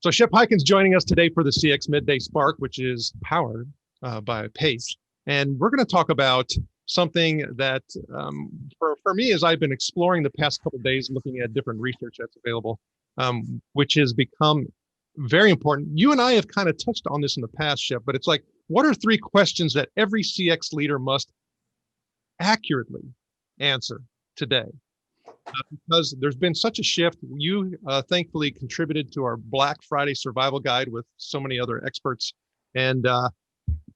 So Shep Hyken's joining us today for the CX Midday Spark, which is powered by Pace. And we're going to talk about something that for me, as I've been exploring the past couple of days, looking at different research that's available, which has become very important. You and I have kind of touched on this in the past, Shep, but it's like, what are three questions that every CX leader must accurately answer today? Because there's been such a shift. You thankfully contributed to our Black Friday survival guide with so many other experts. And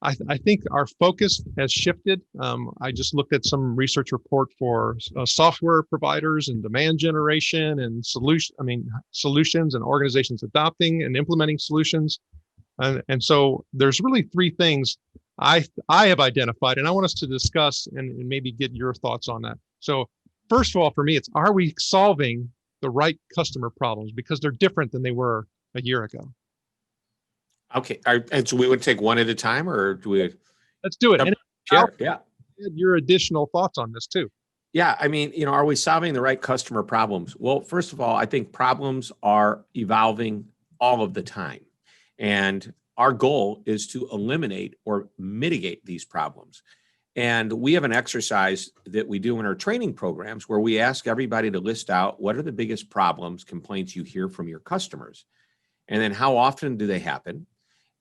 I think our focus has shifted. I just looked at some research report for software providers and demand generation and solutions and organizations adopting and implementing solutions. And so there's really three things I have identified, and I want us to discuss and maybe get your thoughts on that. So first of all, for me, it's, are we solving the right customer problems? Because they're different than they were a year ago. Okay. And so we would take one at a time, or do we? Let's do it. And sure. Yeah. Your additional thoughts on this too. Yeah. I mean, are we solving the right customer problems? Well, first of all, I think problems are evolving all of the time. And our goal is to eliminate or mitigate these problems. And we have an exercise that we do in our training programs where we ask everybody to list out what are the biggest problems, complaints you hear from your customers, and then how often do they happen,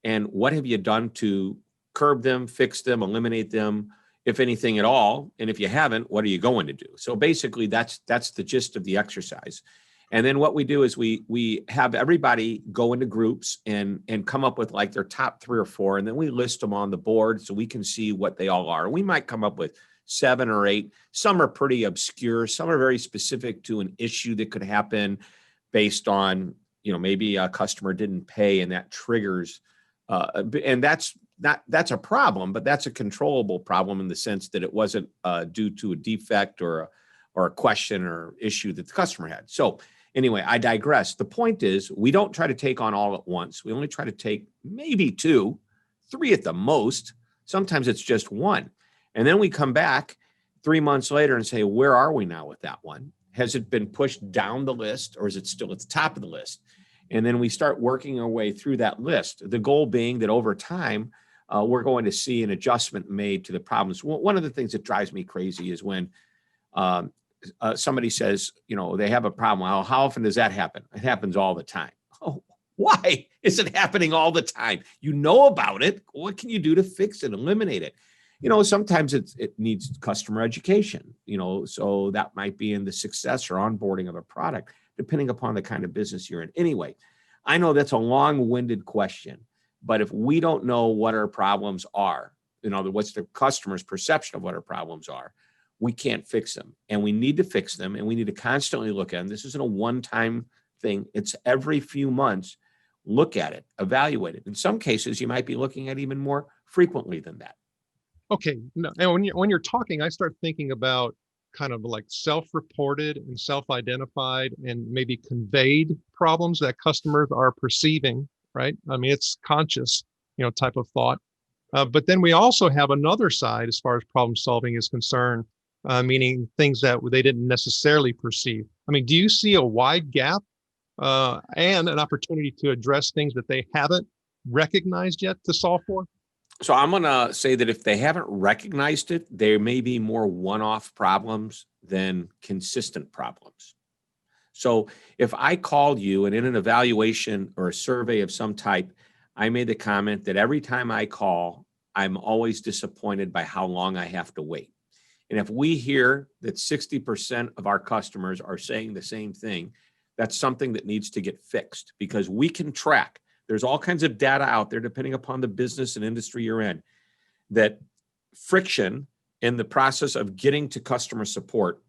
and what have you done to curb them, fix them, eliminate them, if anything at all, and if you haven't, what are you going to do? So basically, that's the gist of the exercise. And then what we do is we have everybody go into groups and come up with like their top 3 or 4, and then we list them on the board so we can see what they all are. We might come up with 7 or 8. Some are pretty obscure. Some are very specific to an issue that could happen based on, maybe a customer didn't pay and that triggers, and that's a problem, but that's a controllable problem in the sense that it wasn't due to a defect or a question or issue that the customer had. So anyway, I digress. The point is, we don't try to take on all at once. We only try to take maybe 2, 3 at the most. Sometimes it's just 1. And then we come back 3 months later and say, where are we now with that one? Has it been pushed down the list, or is it still at the top of the list? And then we start working our way through that list. The goal being that over time, we're going to see an adjustment made to the problems. One of the things that drives me crazy is when somebody says, they have a problem. Well, how often does that happen? It happens all the time. Oh, why is it happening all the time? You know about it. What can you do to fix it, eliminate it? Sometimes it needs customer education, so that might be in the success or onboarding of a product, depending upon the kind of business you're in. Anyway, I know that's a long-winded question, but if we don't know what our problems are, what's the customer's perception of what our problems are, we can't fix them, and we need to fix them, and we need to constantly look at them. This isn't a one-time thing. It's every few months, look at it, evaluate it. In some cases, you might be looking at even more frequently than that. Okay. No, and when you're talking, I start thinking about kind of like self-reported and self-identified and maybe conveyed problems that customers are perceiving, right? I mean, it's conscious, type of thought. But then we also have another side as far as problem solving is concerned, meaning things that they didn't necessarily perceive. I mean, do you see a wide gap and an opportunity to address things that they haven't recognized yet to solve for? So I'm going to say that if they haven't recognized it, there may be more one-off problems than consistent problems. So if I called you and in an evaluation or a survey of some type, I made the comment that every time I call, I'm always disappointed by how long I have to wait. And if we hear that 60% of our customers are saying the same thing, that's something that needs to get fixed, because we can track. There's all kinds of data out there, depending upon the business and industry you're in, that friction in the process of getting to customer support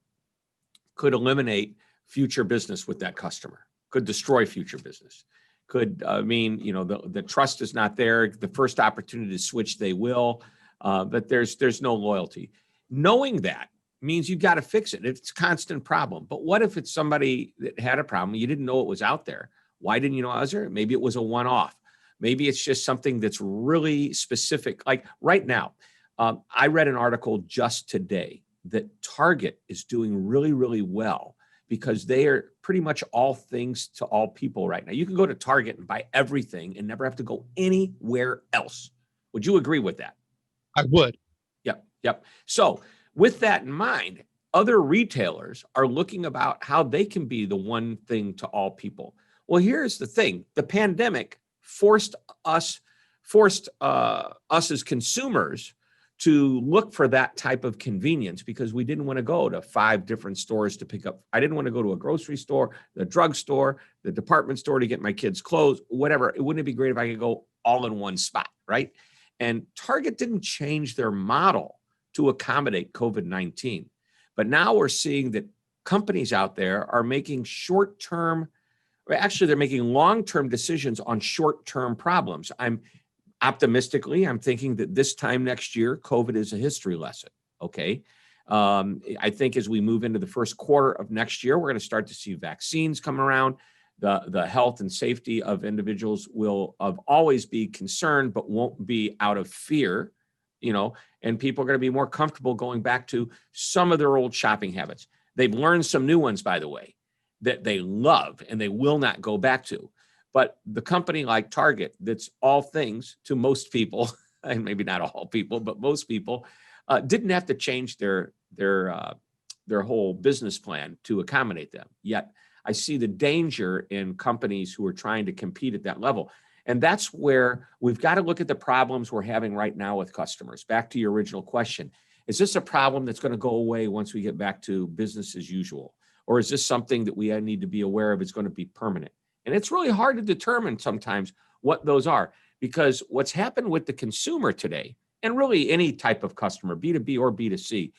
could eliminate future business with that customer, could destroy future business, could mean, the trust is not there. The first opportunity to switch, they will, but there's no loyalty. Knowing that means you've got to fix it. It's a constant problem. But what if it's somebody that had a problem, you didn't know it was out there? Why didn't you know I was there? Maybe it was a one-off. Maybe it's just something that's really specific. Like right now, I read an article just today that Target is doing really, really well because they are pretty much all things to all people right now. You can go to Target and buy everything and never have to go anywhere else. Would you agree with that? I would. Yep. So with that in mind, other retailers are looking about how they can be the one thing to all people. Well, here's the thing. The pandemic forced us as consumers to look for that type of convenience because we didn't want to go to 5 different stores to pick up. I didn't want to go to a grocery store, the drugstore, the department store to get my kids' clothes, whatever. Wouldn't it be great if I could go all in one spot, right? And Target didn't change their model to accommodate COVID-19. But now we're seeing that companies out there are making they're making long-term decisions on short-term problems. I'm thinking that this time next year, COVID is a history lesson, okay? I think as we move into the first quarter of next year, we're going to start to see vaccines come around. The health and safety of individuals will always be concerned, but won't be out of fear, and people are going to be more comfortable going back to some of their old shopping habits. They've learned some new ones, by the way, that they love and they will not go back to. But the company like Target, that's all things to most people, and maybe not all people, but most people, didn't have to change their whole business plan to accommodate them. Yet I see the danger in companies who are trying to compete at that level. And that's where we've got to look at the problems we're having right now with customers. Back to your original question, is this a problem that's going to go away once we get back to business as usual? Or is this something that we need to be aware of is going to be permanent? And it's really hard to determine sometimes what those are, because what's happened with the consumer today, and really any type of customer, B2B or B2C,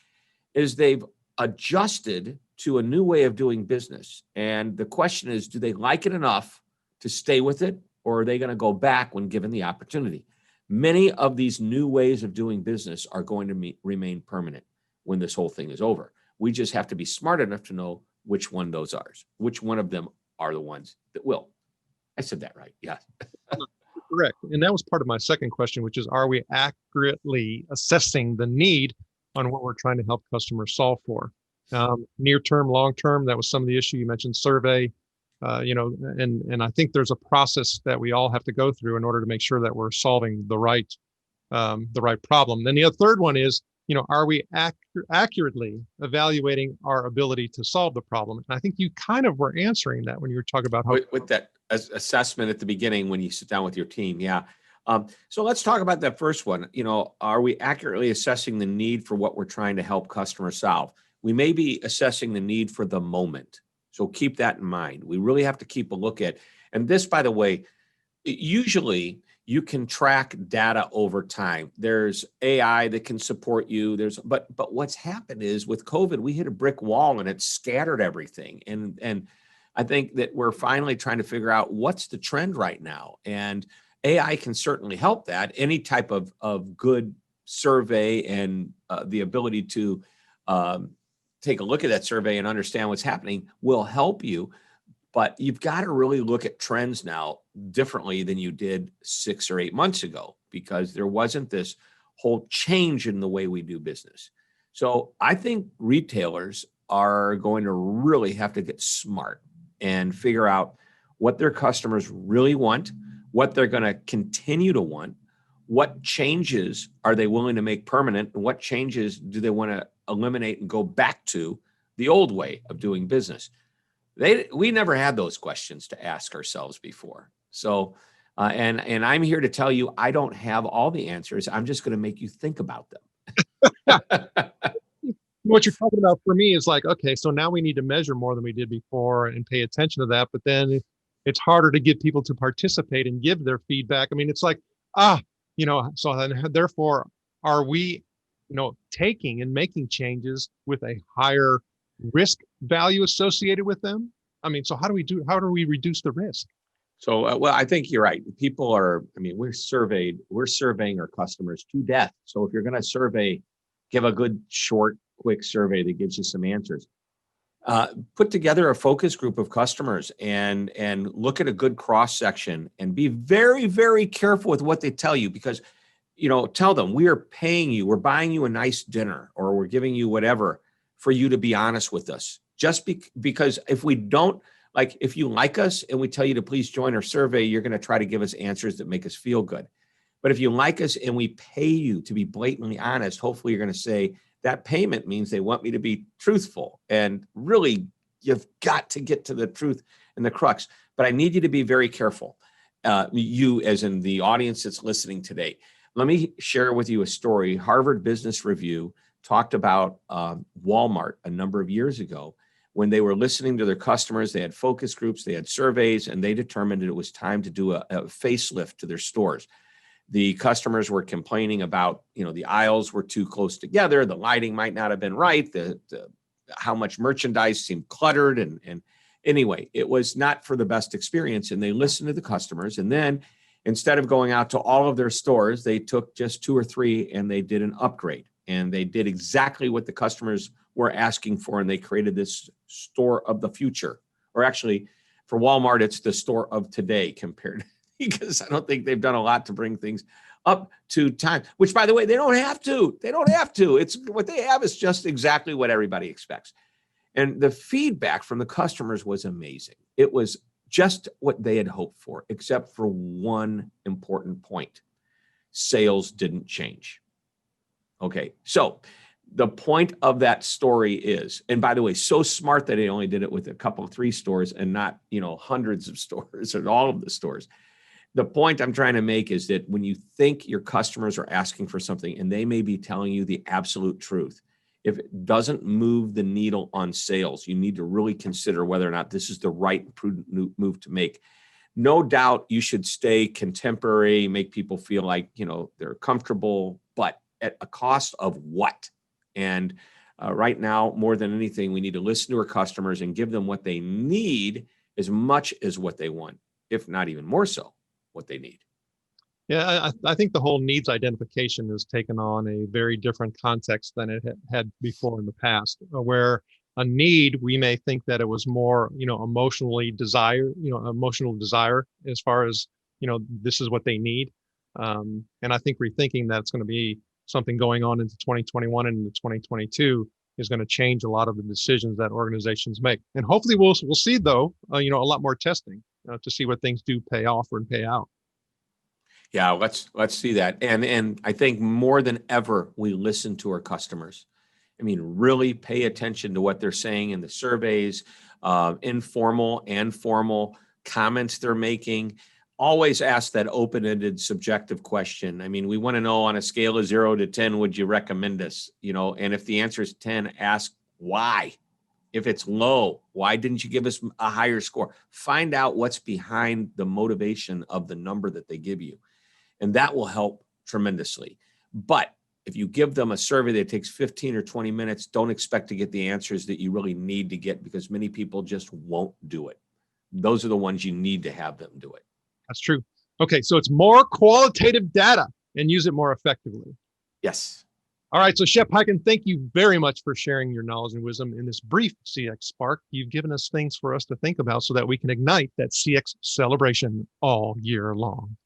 is they've adjusted to a new way of doing business. And the question is, do they like it enough to stay with it, or are they going to go back when given the opportunity? Many of these new ways of doing business are going to remain permanent when this whole thing is over. We just have to be smart enough to know which one of them are the ones that will. I said that right. Yeah. Correct. And that was part of my second question, which is, are we accurately assessing the need on what we're trying to help customers solve for? Near term, long term, that was some of the issue. You mentioned survey, and I think there's a process that we all have to go through in order to make sure that we're solving the right problem. Then the third one is, are we accurately evaluating our ability to solve the problem? And I think you kind of were answering that when you were talking about how with that assessment at the beginning when you sit down with your team. Yeah. So let's talk about that first one. Are we accurately assessing the need for what we're trying to help customers solve? We may be assessing the need for the moment. So keep that in mind. We really have to keep a look at, and this, by the way, usually you can track data over time. There's AI that can support you. But what's happened is with COVID, we hit a brick wall and it scattered everything. And I think that we're finally trying to figure out what's the trend right now. And AI can certainly help that. Any type of good survey and the ability to take a look at that survey and understand what's happening will help you. But you've got to really look at trends now differently than you did 6 or 8 months ago, because there wasn't this whole change in the way we do business. So I think retailers are going to really have to get smart and figure out what their customers really want, what they're going to continue to want, what changes are they willing to make permanent, and what changes do they want to eliminate and go back to the old way of doing business. We never had those questions to ask ourselves before. So, and I'm here to tell you, I don't have all the answers. I'm just going to make you think about them. What you're talking about for me is like, okay, so now we need to measure more than we did before and pay attention to that. But then it's harder to get people to participate and give their feedback. I mean, it's like, so then therefore, are we, taking and making changes with a higher risk value associated with them? I mean, so how do we reduce the risk? So, well, I think you're right. We're surveying our customers to death. So if you're going to survey, give a good, short, quick survey that gives you some answers. Put together a focus group of customers and look at a good cross section and be very, very careful with what they tell you, because, tell them we are paying you, we're buying you a nice dinner, or we're giving you whatever for you to be honest with us. Because if we don't, like, if you like us and we tell you to please join our survey, you're going to try to give us answers that make us feel good. But if you like us and we pay you to be blatantly honest, hopefully you're going to say that payment means they want me to be truthful. And really, you've got to get to the truth and the crux. But I need you to be very careful. You, as in the audience that's listening today. Let me share with you a story. Harvard Business Review talked about Walmart a number of years ago when they were listening to their customers. They had focus groups, they had surveys, and they determined that it was time to do a facelift to their stores. The customers were complaining about, the aisles were too close together. The lighting might not have been right. How much merchandise seemed cluttered. And anyway, it was not for the best experience. And they listened to the customers. And then instead of going out to all of their stores, they took just 2 or 3 and they did an upgrade. And they did exactly what the customers were asking for. And they created this store of the future. Or actually, for Walmart, it's the store of today compared, because I don't think they've done a lot to bring things up to time, which, by the way, they don't have to. They don't have to. It's what they have is just exactly what everybody expects. And the feedback from the customers was amazing. It was just what they had hoped for, except for one important point. Sales didn't change. Okay, so the point of that story is, and by the way, so smart that they only did it with a couple of 3 stores and not, hundreds of stores and all of the stores. The point I'm trying to make is that when you think your customers are asking for something and they may be telling you the absolute truth, if it doesn't move the needle on sales, you need to really consider whether or not this is the right and prudent move to make. No doubt you should stay contemporary, make people feel like, they're comfortable, but at a cost of what? And right now, more than anything, we need to listen to our customers and give them what they need as much as what they want, if not even more so what they need. Yeah, I think the whole needs identification has taken on a very different context than it had before in the past, where a need, we may think that it was more, emotional desire as far as, this is what they need. And I think rethinking that's going to be something going on into 2021 and into 2022 is going to change a lot of the decisions that organizations make. And hopefully we'll see, though, a lot more testing to see what things do pay off or pay out. Yeah, let's see that. And I think more than ever, we listen to our customers. I mean, really pay attention to what they're saying in the surveys, informal and formal comments they're making. Always ask that open-ended subjective question. I mean, we want to know on a scale of 0 to 10, would you recommend us? And if the answer is 10, ask why. If it's low, why didn't you give us a higher score? Find out what's behind the motivation of the number that they give you. And that will help tremendously. But if you give them a survey that takes 15 or 20 minutes, don't expect to get the answers that you really need to get, because many people just won't do it. Those are the ones you need to have them do it. That's true. Okay, so it's more qualitative data and use it more effectively. Yes. All right, so Shep Hyken, thank you very much for sharing your knowledge and wisdom in this brief CX Spark. You've given us things for us to think about so that we can ignite that CX celebration all year long.